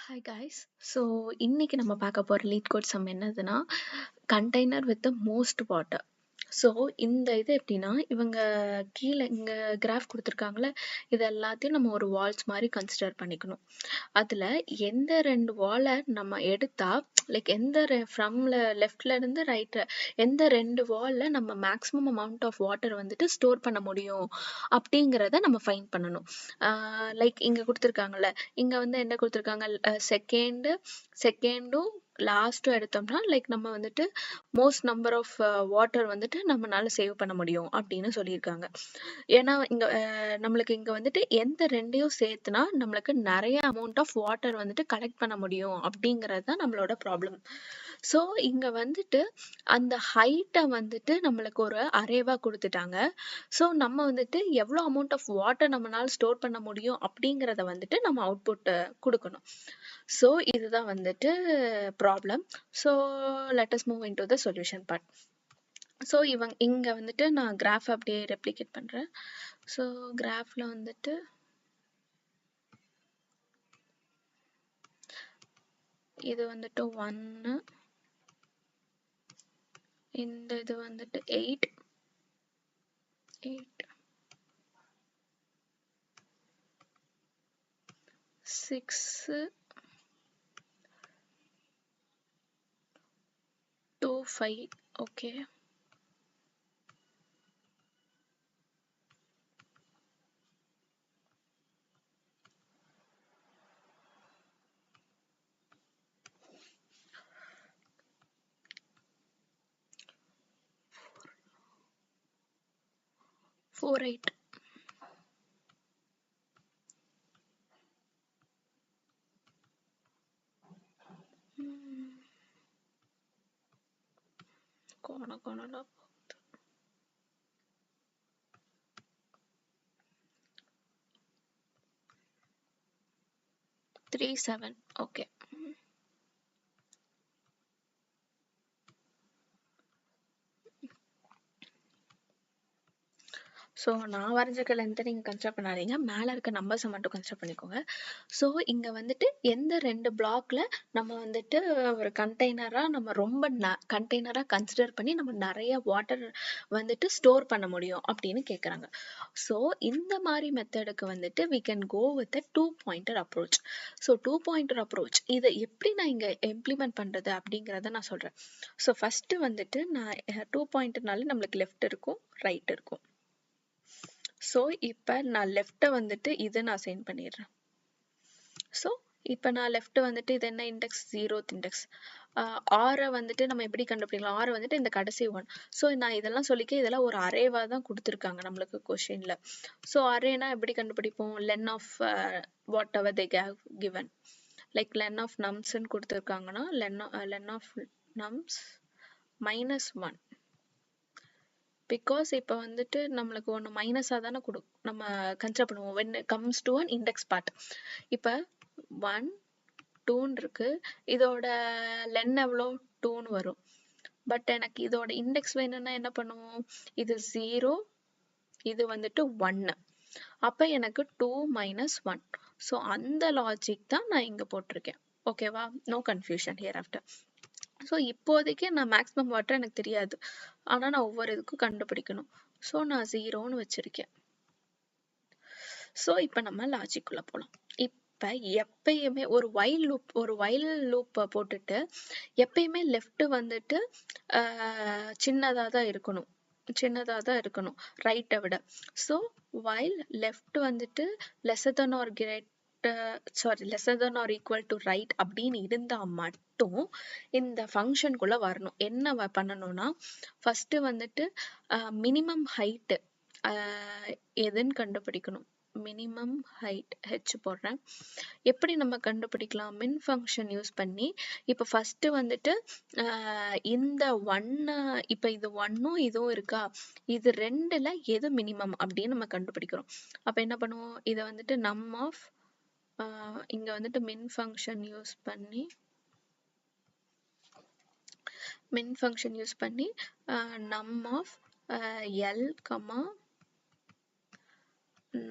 Hi guys. So இன்னைக்கு நம்ம பார்க்க போற லீட் கோட் சம் என்னதுன்னா container with most water. So இந்த இது எப்படின்னா இவங்க கீழே இங்கே கிராஃப் கொடுத்துருக்காங்களே இது எல்லாத்தையும் நம்ம ஒரு வால்ஸ் மாதிரி கன்சிடர் பண்ணிக்கணும். அதில் எந்த ரெண்டு வாலை நம்ம எடுத்தா லைக் எந்த ஃப்ரம்ல லெஃப்ட்ல இருந்து ரைட் எந்த ரெண்டு வாலில் நம்ம மேக்ஸிமம் அமௌண்ட் ஆஃப் வாட்டர் வந்துட்டு ஸ்டோர் பண்ண முடியும் அப்படிங்கிறத நம்ம ஃபைண்ட் பண்ணணும். லைக் இங்கே கொடுத்துருக்காங்கல்ல இங்கே வந்து என்ன கொடுத்துருக்காங்க செகண்டும் லாஸ்ட்டும் எடுத்தோம்னா லைக் நம்ம வந்துட்டு மோஸ்ட் நம்பர் ஆஃப் வாட்டர் வந்துட்டு நம்மளால சேவ் பண்ண முடியும் அப்படின்னு சொல்லியிருக்காங்க. ஏன்னா இங்க நம்மளுக்கு இங்க வந்துட்டு எந்த ரெண்டையும் சேர்த்துனா நம்மளுக்கு நிறைய அமௌண்ட் ஆஃப் வாட்டர் வந்துட்டு கலெக்ட் பண்ண முடியும் அப்படிங்கிறது தான் நம்மளோட ப்ராப்ளம். ஸோ இங்க வந்துட்டு அந்த ஹைட்டை வந்துட்டு நம்மளுக்கு ஒரு அரேவா கொடுத்துட்டாங்க. ஸோ நம்ம வந்துட்டு எவ்வளோ அமௌண்ட் ஆஃப் வாட்டர் நம்மளால ஸ்டோர் பண்ண முடியும் அப்படிங்கிறத வந்துட்டு நம்ம அவுட்புட் கொடுக்கணும். ஸோ இதுதான் வந்துட்டு problem. So let us move in to the solution part. So இங்கே வந்துட்டு நான் கிராஃப் அப்படியே ரெப்ளிகேட் பண்ணுறேன். ஸோ கிராஃபில் வந்துட்டு இது வந்துட்டு 1, இந்த இது வந்துட்டு 8, 6, 2, 5. Okay, four 8. கோணலா 3, 7. ஓகே, ஸோ நான் வரைஞ்சிருக்க லென்த்தை நீங்கள் கன்சிடர் பண்ணாதீங்க, மேலே இருக்க நம்பர்ஸை மட்டும் கன்சிடர் பண்ணிக்கோங்க. ஸோ இங்கே வந்துட்டு எந்த ரெண்டு பிளாக்ல நம்ம வந்துட்டு ஒரு கண்டெய்னராக நம்ம ரொம்ப கண்டெய்னராக கன்சிடர் பண்ணி நம்ம நிறைய வாட்டர் வந்துட்டு ஸ்டோர் பண்ண முடியும் அப்படின்னு கேட்குறாங்க. ஸோ இந்த மாதிரி மெத்தடுக்கு வந்துட்டு we can go with a 2-pointer approach. So 2-pointer approach இதை எப்படி நான் இங்கே இம்ப்ளிமெண்ட் பண்ணுறது அப்படிங்கிறத நான் சொல்கிறேன். ஸோ ஃபஸ்ட்டு வந்துட்டு நான் 2-pointerனால நம்மளுக்கு லெஃப்ட் இருக்கும் ரைட் இருக்கும். ஸோ இப்போ நான் லெஃப்ட்டை வந்துட்டு இதை நான் அசைன் பண்ணிடுறேன். ஸோ இப்போ நான் லெஃப்ட் வந்துட்டு இது என்ன இண்டெக்ஸ் 0th இண்டெக்ஸ். ஆரை வந்துட்டு நம்ம எப்படி கண்டுபிடிக்கலாம், ஆரை வந்துட்டு இந்த கடைசி 1. ஸோ நான் இதெல்லாம் சொல்லிக்க இதெல்லாம் ஒரு அரேவாக தான் கொடுத்துருக்காங்க நம்மளுக்கு கொஷினில். ஸோ அரேனா எப்படி கண்டுபிடிப்போம், len of whatever they given. Like len of நம்ஸ்ன்னு கொடுத்துருக்காங்கன்னா லென் ஆஃப் நம்ஸ் -1. பிகாஸ் இப்போ வந்துட்டு நம்மளுக்கு ஒன்று மைனஸாக தானே நம்ம கன்சிடர் பண்ணுவோம் when it comes to an index part. இப்போ 1, 2 இருக்கு, இதோட லென் எவ்வளோ 2 வரும். பட் எனக்கு இதோட இண்டெக்ஸ் வேணும்னா என்ன பண்ணுவோம், இது 0, இது வந்துட்டு 1. அப்போ எனக்கு 2 - 1. ஸோ அந்த லாஜிக் தான் நான் இங்கே போட்டிருக்கேன். ஓகேவா, no confusion here after. So இப்போதைக்கு நான் மேக்ஸிமம் வாட்டர் எனக்கு தெரியாது, ஆனால் நான் ஒவ்வொரு இதுக்கும் கண்டுபிடிக்கணும். ஸோ நான் 0ன்னு வச்சிருக்கேன். ஸோ இப்போ நம்ம லாஜிக்குள்ளே போகலாம். இப்போ எப்பயுமே ஒரு வைல் லூப் போட்டுட்டு எப்பயுமே லெஃப்ட் வந்துட்டு சின்னதாக தான் இருக்கணும் ரைட்டை விட. ஸோ வைல் லெஃப்ட் வந்துட்டு lesser then or equal to right அப்படின்னு இருந்தா மட்டும் இந்த ஃபங்க்ஷனுக்குள்ள வரணும். என்ன பண்ணணும்னா ஃபர்ஸ்ட் வந்துட்டு மினிமம் ஹைட்டு எதுன்னு கண்டுபிடிக்கணும். மினிமம் ஹைட் h போடுறேன். எப்படி நம்ம கண்டுபிடிக்கலாம், மின் ஃபங்க்ஷன் யூஸ் பண்ணி. இப்போ ஃபர்ஸ்ட் வந்துட்டு இந்த 1, இப்போ இது 1ம் இதுவும் இருக்கா, இது ரெண்டுல எது மினிமம் அப்படின்னு நம்ம கண்டுபிடிக்கிறோம். அப்போ என்ன பண்ணுவோம், இதை வந்துட்டு நம் ஆஃப் இங்க வந்துட்டு மின் ஃபங்க்ஷன் யூஸ் பண்ணி நம் ஆஃப் எல்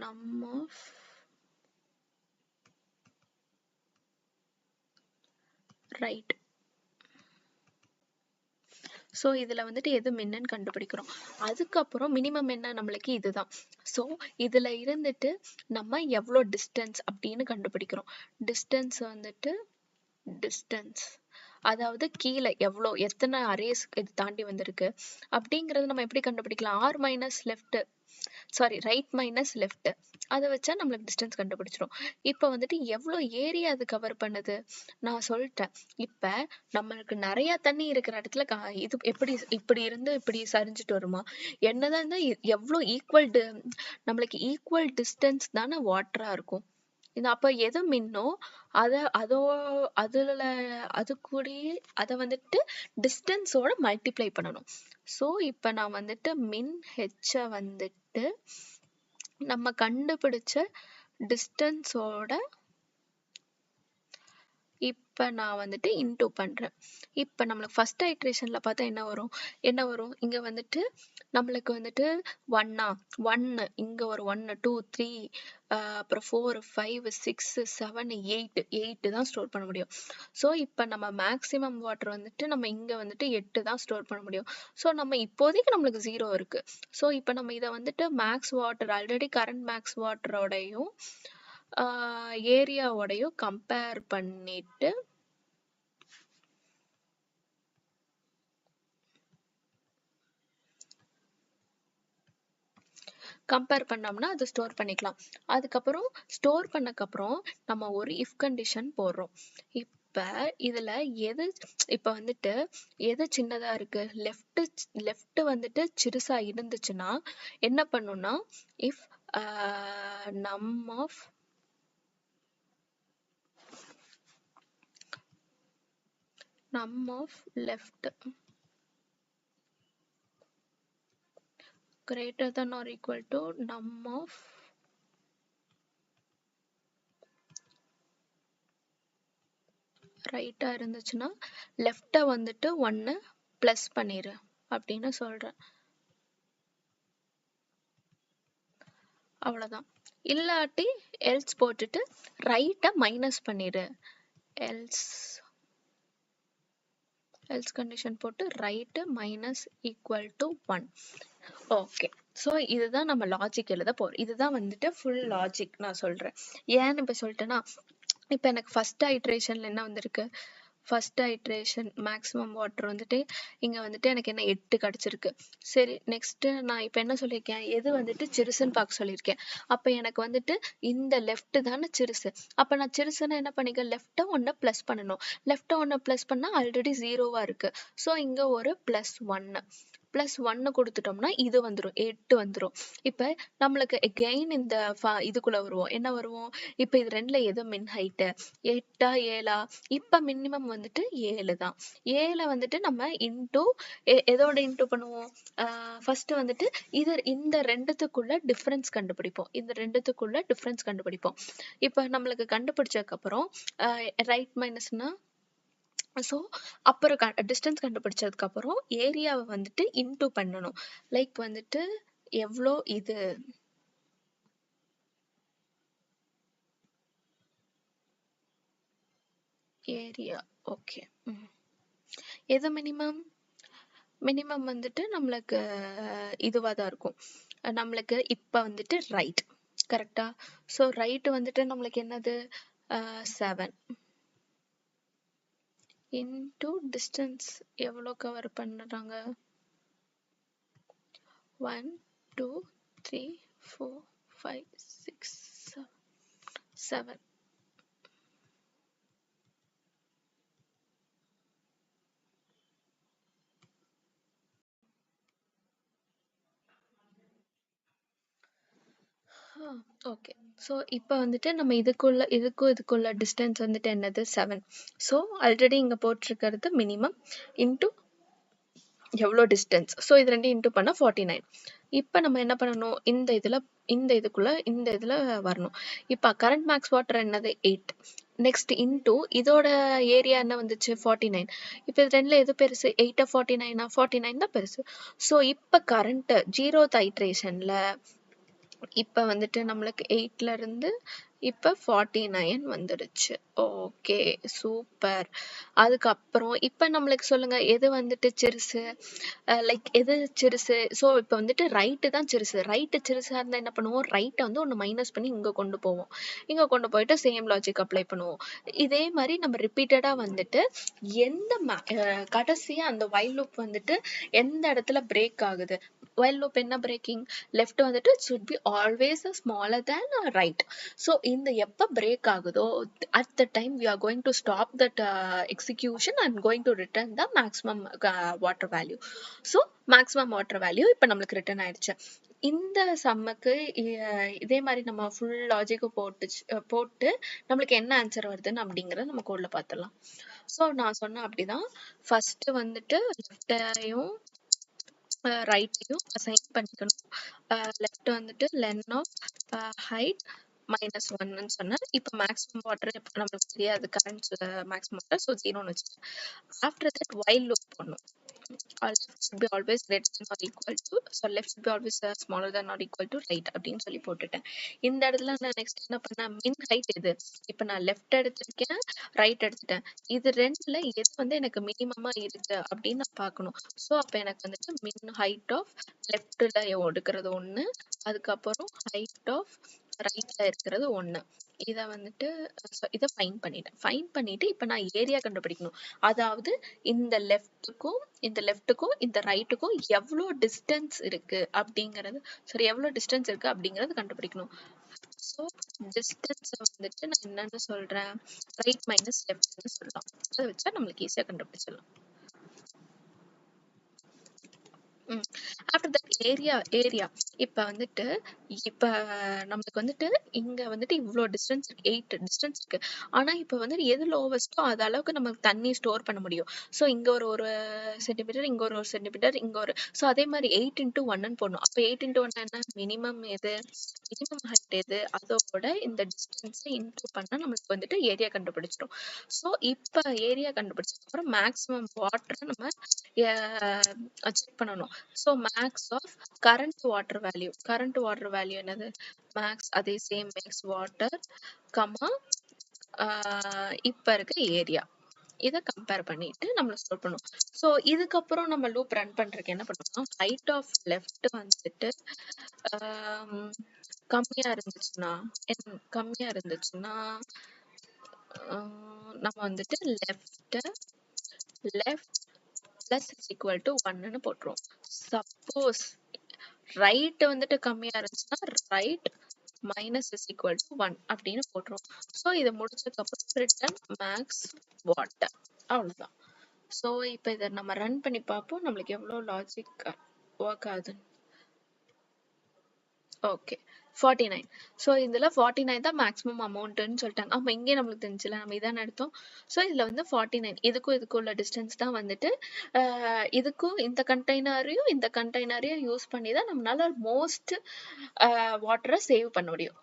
நம் ஆஃப் ரைட். ஸோ இதில் வந்துட்டு எது மின்னு கண்டுபிடிக்கிறோம். அதுக்கப்புறம் மினிமம் என்ன நம்மளுக்கு இதுதான். ஸோ இதில் இருந்துட்டு நம்ம எவ்வளோ டிஸ்டன்ஸ் அப்படின்னு கண்டுபிடிக்கிறோம். டிஸ்டன்ஸ் வந்துட்டு டிஸ்டன்ஸ் அதாவது கீழே எவ்வளோ எத்தனை அரேஸ் இது தாண்டி வந்திருக்கு அப்படிங்கிறது நம்ம எப்படி கண்டுபிடிக்கலாம். R minus left sorry right minus left அதை வச்சா நம்மளுக்கு டிஸ்டன்ஸ் கண்டுபிடிச்சிரும். இப்போ வந்துட்டு எவ்வளோ ஏரியா அது கவர் பண்ணுது நான் சொல்லிட்டேன். இப்போ நம்மளுக்கு நிறைய தண்ணி இருக்கிற இடத்துல இது எப்படி இப்படி இருந்து இப்படி சரிஞ்சிட்டு வருமா. என்னதான் இருந்தால் எவ்வளோ நம்மளுக்கு ஈக்குவல் டிஸ்டன்ஸ் தானே வாட்டரா இருக்கும். இது அப்போ எது மின்னோ அது கூடயே அதை வந்துட்டு டிஸ்டன்ஸோட மல்டிப்ளை பண்ணணும். ஸோ இப்போ நான் வந்துட்டு மின் ஹெச்சை வந்துட்டு நம்ம கண்டுபிடிச்ச டிஸ்டன்ஸோட இப்போ நான் வந்துட்டு இன்டூ பண்ணுறேன். இப்போ நம்மளுக்கு ஃபர்ஸ்ட் ஐட்ரேஷனில் பார்த்தா என்ன வரும் இங்கே வந்துட்டு நம்மளுக்கு வந்துட்டு 1 இங்கே ஒரு 1 2 3 அப்புறம் 4 5 6 7 8 தான் ஸ்டோர் பண்ண முடியும். ஸோ இப்போ நம்ம மேக்ஸிமம் வாட்டர் வந்துட்டு நம்ம இங்கே வந்துட்டு 8 தான் ஸ்டோர் பண்ண முடியும். ஸோ நம்ம இப்போதைக்கு நம்மளுக்கு 0 இருக்குது. ஸோ இப்போ நம்ம இதை வந்துட்டு max water already current max வாட்டரோடையும் ஏரியாவோடையும் கம்பேர் பண்ணிட்டு கம்பேர் பண்ணோம்னா அது ஸ்டோர் பண்ணிக்கலாம். அதுக்கப்புறம் ஸ்டோர் பண்ணக்கப்புறம் நம்ம ஒரு இஃப் கண்டிஷன் போடுறோம். இப்போ இதில் இப்போ வந்துட்டு எது சின்னதாக இருக்கு லெஃப்ட் வந்துட்டு சிறுசா இருந்துச்சுன்னா என்ன பண்ணுன்னா இஃப் நம் of left greater than or equal to num of ரைட்டா இருந்துச்சுன்னா லெஃப்டை வந்துட்டு 1 ப்ளஸ் பண்ணிடு அப்படின்னு சொல்கிறேன். அவ்வளோதான். இல்லாட்டி எல்ஸ் போட்டுட்டு ரைட்டை மைனஸ் பண்ணிடு. எல்ஸ் கண்டிஷன் போட்டு right minus equal to 1. Okay. So இதுதான் நம்ம லாஜிக் எழுத போகிறோம். இதுதான் வந்துட்டு ஃபுல் லாஜிக் நான் சொல்கிறேன். ஏன்னு இப்போ சொல்லிட்டேன்னா இப்போ எனக்கு ஃபர்ஸ்ட் ஐட்ரேஷனில் என்ன வந்திருக்கு ஃபர்ஸ்ட் ஐட்ரேஷன் மேக்ஸிமம் வாட்டர் வந்துட்டு இங்கே வந்துட்டு எனக்கு என்ன 8 கிடச்சிருக்கு. சரி நெக்ஸ்ட்டு நான் இப்போ என்ன சொல்லியிருக்கேன் எது வந்துட்டு சிறுசுன்னு பார்க்க சொல்லியிருக்கேன். அப்போ எனக்கு வந்துட்டு இந்த லெஃப்ட் தானே சிறுசு. அப்போ நான் சிறுசுன்னு என்ன பண்ணிக்க லெஃப்ட்டை 1 ப்ளஸ் பண்ணணும். லெஃப்ட்டை 1 ப்ளஸ் பண்ணால் ஆல்ரெடி 0வாக இருக்குது. ஸோ இங்கே ஒரு +1 கொடுத்துட்டோம்னா இது வந்துடும் 8 வந்துடும். இப்போ நம்மளுக்கு எகெயின் இந்த இதுக்குள்ளே வருவோம். என்ன வருவோம் இப்போ இது ரெண்டில் எது மின் ஹைட்டு 8ஆ 7ஆ. இப்போ மினிமம் வந்துட்டு 7 தான். 7 வந்துட்டு நம்ம எதோட இன்டூ பண்ணுவோம் ஃபர்ஸ்ட் வந்துட்டு இந்த ரெண்டுத்துக்குள்ள டிஃப்ரென்ஸ் கண்டுபிடிப்போம். இப்போ நம்மளுக்கு கண்டுபிடிச்சதுக்கப்புறம் ரைட் மைனஸ்னா ஸோ அப்புறம் டிஸ்டன்ஸ் கண்டுபிடிச்சதுக்கு அப்புறம் ஏரியாவை வந்துட்டு இன்டூ பண்ணணும். லைக் வந்துட்டு எவ்வளோ இது ஏரியா. ஓகே. எது மினிமம் வந்துட்டு நம்மளுக்கு இதுவாக தான் இருக்கும். நம்மளுக்கு இப்போ வந்துட்டு ரைட் கரெக்டா. ஸோ ரைட்டு வந்துட்டு நம்மளுக்கு என்னது 7 இன்டூ டிஸ்டன்ஸ் எவ்வளோ கவர் பண்ணுறாங்க 1 2 3 4 5 6 7. ஓகே. ஸோ இப்போ வந்துட்டு நம்ம இதுக்குள்ள டிஸ்டன்ஸ் வந்துட்டு என்னது 7. ஸோ ஆல்ரெடி இங்கே போட்டிருக்கிறது மினிமம் இன்டூ எவ்வளோ டிஸ்டன்ஸ். ஸோ இது ரெண்டு இன்டூ பண்ணால் 49. இப்போ நம்ம என்ன பண்ணணும் இந்த இதில் வரணும். இப்போ கரண்ட் மேக்ஸ் வாட்டர் என்னது 8. நெக்ஸ்ட் இன்டூ இதோட ஏரியா என்ன வந்துச்சு 49. இப்போ இது ரெண்டில் எது பெருசு 8 49 49 தான் பெருசு. ஸோ இப்போ கரண்ட்டு 0th ஐட்ரேஷனில் இப்போ வந்துட்டு நம்மளுக்கு 8ல இருந்து இப்போ 49 வந்துடுச்சு. Okay, super. அதுக்கப்புறம் இப்போ நம்மளுக்கு சொல்லுங்க, எது வந்துட்டு சிறுசு, லைக் எது சிறுசு. ஸோ இப்போ வந்துட்டு ரைட்டு தான் சிறுசு. ரைட்டு சிறுசாக இருந்தால் என்ன பண்ணுவோம், ரைட்டை வந்து ஒன்று மைனஸ் பண்ணி இங்கே கொண்டு போவோம். இங்கே கொண்டு போயிட்டு சேம் லாஜிக் அப்ளை பண்ணுவோம். இதே மாதிரி நம்ம ரிப்பீட்டடாக வந்துட்டு எந்த கடைசியாக அந்த வைல் லூப் வந்துட்டு எந்த இடத்துல பிரேக் ஆகுது. while loop என்ன breaking, left வந்துட்டு should be always smaller than right. so இந்த எப்ப break ஆகுதோ at the time we are going to stop that execution and going to return the maximum water value. so maximum water value இப்ப நம்மளுக்கு return ஆயிடுச்சு. இந்த சம்முக்கு இதே மாதிரி நம்ம ஃபுல் லாஜிக் போட்டு நம்மளுக்கு என்ன ஆன்சர் வருதுன்னு அப்படிங்கறத நம்ம கோட்ல பார்த்துடலாம். ஸோ நான் சொன்ன அப்படிதான், ஃபர்ஸ்ட் வந்துட்டு லெஃப்டையும் ரைட்டையும் அசைன் பண்ணிக்கணும். லெஃப்ட் வந்துட்டு லென் ஆஃப் ஹைட் -1 சொன்னேன். இப்போ மேக்ஸிமம் வாட்டர் இப்போ நம்மளுக்கு தெரியாது கரண்ட் மேக்ஸிமம் வாட்டர், ஸோ 0ன்னு வச்சுக்கேன். ஆஃப்டர் தட் வைல் லூப் பண்ணும். left should be always greater than or equal to, so left should be always smaller than or equal to right அப்படின்னு சொல்லி போட்டுட்டேன். இந்த இடத்துல நான் நெக்ஸ்ட் என்ன பண்ணேன், மின் ஹைட் எது, இப்போ நான் லெஃப்ட் எடுத்திருக்கேன், ரைட் எடுத்துட்டேன். இது ரெண்டுல எது வந்து எனக்கு மினிமமா இருக்கு அப்படின்னு நான் பார்க்கணும். ஸோ அப்போ எனக்கு வந்துட்டு மின் ஹைட் ஆஃப் லெஃப்ட்ல எடுக்கிறது ஒன்று, அதுக்கப்புறம் ஹைட் ஆஃப் ரைட்ல இருக்கிறது ஒன்று. இதை வந்துட்டு இதை ஃபைன் பண்ணிட்டு இப்போ நான் ஏரியா கண்டுபிடிக்கணும். அதாவது இந்த லெஃப்ட்டுக்கும் இந்த ரைட்டுக்கும் எவ்வளோ டிஸ்டன்ஸ் இருக்கு அப்படிங்கிறது, சரி எவ்வளோ டிஸ்டன்ஸ் இருக்கு அப்படிங்கறது கண்டுபிடிக்கணும். ஸோ டிஸ்டன்ஸை வந்துட்டு நான் என்னன்னு சொல்றேன், ரைட் மைனஸ் லெஃப்ட்னு சொல்லலாம். அதை வச்சா நம்மளுக்கு ஈஸியா கண்டுபிடிச்சிடலாம். ஆஃப்டர் தட் ஏரியா இப்போ வந்துட்டு நம்மளுக்கு வந்துட்டு இங்க வந்துட்டு இவ்வளோ டிஸ்டன்ஸ் இருக்கு, 8 டிஸ்டன்ஸ் இருக்கு. ஆனா இப்போ வந்துட்டு எது லோவஸ்டோ அது அளவுக்கு நமக்கு தண்ணி ஸ்டோர் பண்ண முடியும். ஸோ இங்க ஒரு சென்டிமீட்டர், இங்க ஒரு சென்டிமீட்டர், இங்க ஒரு, ஸோ அதே மாதிரி 8 × 1 போடணும். அப்போ 8 × 1 என்ன, மினிமம் எது, மினிமம் ஹைட் எது, அதோட இந்த டிஸ்டன்ஸை இன்டூ பண்ணா நம்மளுக்கு வந்துட்டு ஏரியா கண்டுபிடிச்சிடும். ஸோ இப்போ ஏரியா கண்டுபிடிச்சதுக்கு அப்புறம் மேக்ஸிமம் வாட்டரை நம்ம செக் பண்ணணும். So max of current water value என்னது, மேக்ஸ் அதே சேம் மேக்ஸ் வாட்டர் கமா இப்ப இருக்க ஏரியா, இதை கம்பேர் பண்ணிட்டு நம்ம ஸ்டோர் பண்ணுவோம். ஸோ இதுக்கப்புறம் நம்ம லூப் ரன் பண்றதுக்கு என்ன பண்ணுவோம், ஹைட் ஆஃப் லெஃப்ட் வந்துட்டு கம்மியா இருந்துச்சுன்னா நம்ம வந்துட்டு left plus is equal to 1ன்னு போட்டுருவோம். சப்போஸ் ரைட் வந்துட்டு கம்மியா இருந்துச்சுன்னா right minus is equal to 1 அப்படின்னு போட்டுருவோம். ஸோ இதை முடிச்சதுக்கு அப்புறம் ரிட்டர்ன் மேக்ஸ் வாட்டர், அவ்வளவுதான். ஸோ இப்போ இதை நம்ம ரன் பண்ணி பார்ப்போம் நம்மளுக்கு எவ்வளோ லாஜிக் ஒர்க் ஆகுதுன்னு. ஓகே 49. ஸோ இதில் 49 தான் மேக்ஸிமம் அமௌண்ட்டுன்னு சொல்லிட்டாங்க. ஆமாம், இங்கே நம்மளுக்கு தெரிஞ்சில, நம்ம இதான் எடுத்தோம். ஸோ இதில் வந்து 49, இதுக்கும் உள்ள டிஸ்டன்ஸ் தான் வந்துட்டு இதுக்கும் இந்த கண்டெய்னரையும் யூஸ் பண்ணி தான் நம்மளால மோஸ்ட் வாட்டரை சேவ் பண்ண முடியும்.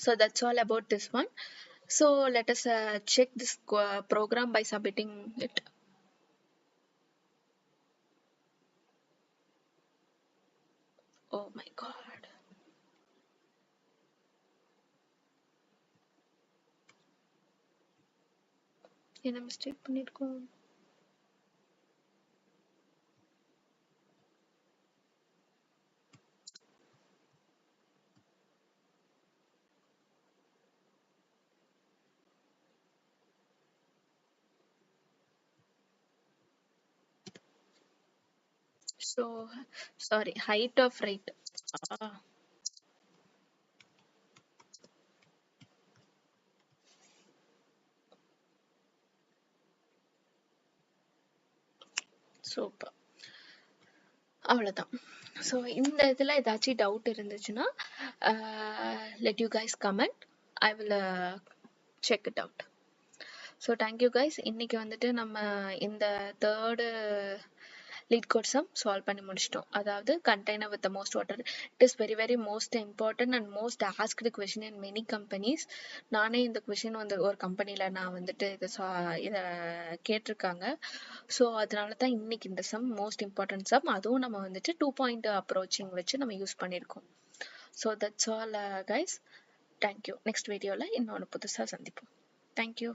So that's all about this one. So let us check this program by submitting it. Oh my god. என்ன மிஸ்டேக் பண்ணிருக்கோம். So sorry, height of right. Super, அவ்வளோதான். ஸோ இந்த இதில் ஏதாச்சும் டவுட் இருந்துச்சுன்னா let you guys comment, I will check it out. So thank you guys. இன்னைக்கு வந்துட்டு நம்ம இந்த தேர்டு LeetCode sum சால்வ் பண்ணி முடிச்சிட்டோம். அதாவது container with the most water. It is very very most important and most asked question in many companies. நானே இந்த question வந்து ஒரு கம்பெனியில் நான் வந்துட்டு இதை கேட்டிருக்காங்க. ஸோ அதனால தான் இன்னைக்கு இந்த சம் மோஸ்ட் இம்பார்ட்டன்ட் சம், அதுவும் நம்ம வந்துட்டு 2 பாயிண்ட் அப்ரோச்சிங் வச்சு நம்ம யூஸ் பண்ணியிருக்கோம். So that's all guys. Thank you. Next வீடியோவில் இன்னொன்று புதுசாக சந்திப்போம். தேங்க்யூ.